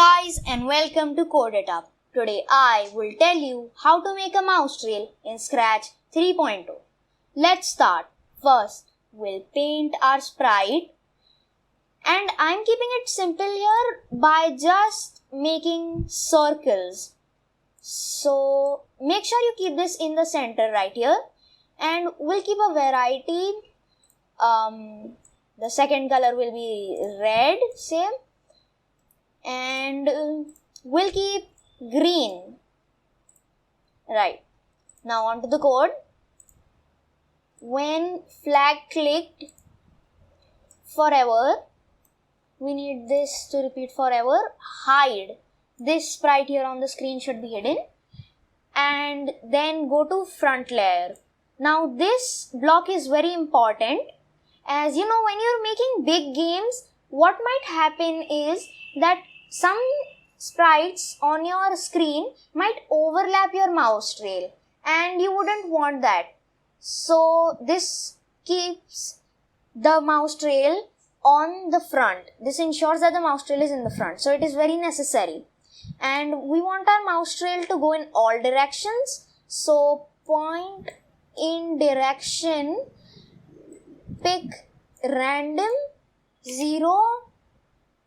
guys and welcome to Code It Up. Today I will tell you how to make a Mousetrail in Scratch 3.0. Let's start. First, we'll paint our sprite and I'm keeping it simple here by just making circles. So make sure you keep this in the center right here and we'll keep a variety. The second color will be red, same. And we'll keep green. Right. Now on to the code. When flag clicked forever, we need this to repeat forever. Hide. This sprite here on the screen should be hidden. And then go to front layer. Now this block is very important. As you know, when you're making big games, what might happen is that some sprites on your screen might overlap your mouse trail and you wouldn't want that. So this keeps the mouse trail on the front. This ensures that the mouse trail is in the front. So it is very necessary. And we want our mouse trail to go in all directions. So point in direction, pick random 0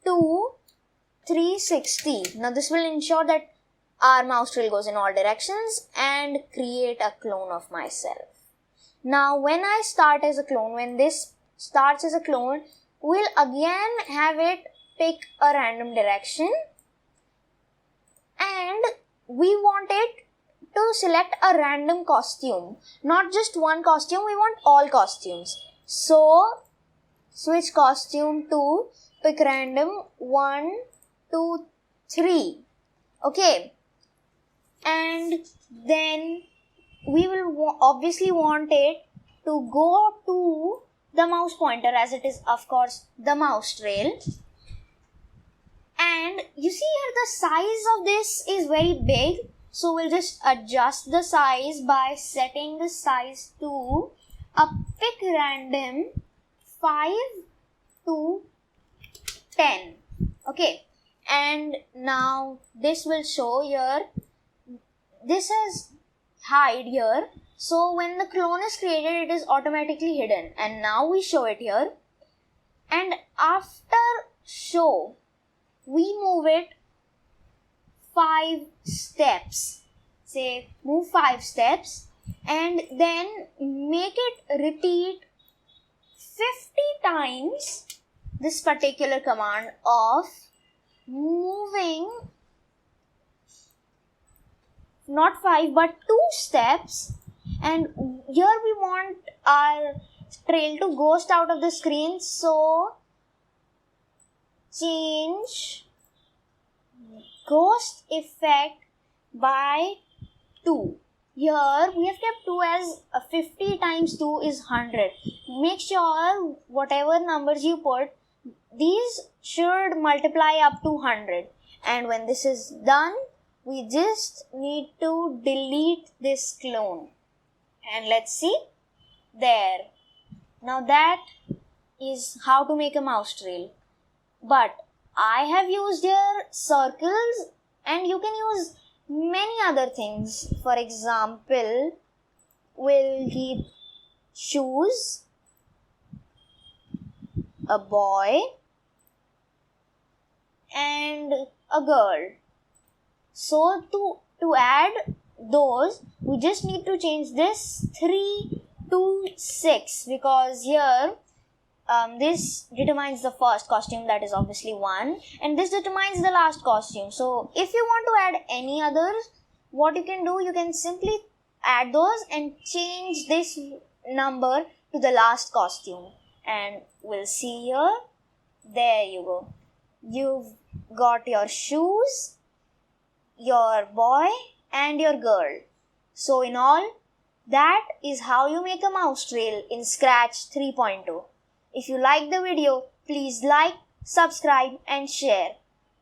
to 360. Now this will ensure that our mouse trail goes in all directions and create a clone of myself. Now when I start as a clone, when this starts as a clone, we'll again have it pick a random direction and we want it to select a random costume. Not just one costume, we want all costumes. So switch costume to pick random 1, 2, 3. Okay. And then we will obviously want it to go to the mouse pointer, as it is of course the mouse trail. And you see here the size of this is very big. So we'll just adjust the size by setting the size to a pick random 5 to 10. Okay. And now this will show here, this is hide here. So when the clone is created, it is automatically hidden. And now we show it here. And after show, we move it 5 steps. Say move 5 steps and then make it repeat 50 times this particular command of moving not 5 but 2 steps, and here we want our trail to ghost out of the screen, so change ghost effect by 2. Here we have kept 2 as 50 times 2 is 100. Make sure whatever numbers you put, these should multiply up to 100. And when this is done, we just need to delete this clone. And let's see. There. Now that is how to make a mouse trail. But I have used here circles and you can use many other things. For example, we'll keep shoes, a boy, and a girl. So to add those, we just need to change this 3 to 6 because here this determines the first costume, that is obviously 1, and this determines the last costume. So if you want to add any others, what you can do, you can simply add those and change this number to the last costume. And we'll see here. There you go. You've got your shoes, your boy, and your girl. So in all, that is how you make a mouse trail in Scratch 3.0. If you like the video, please like, subscribe, and share.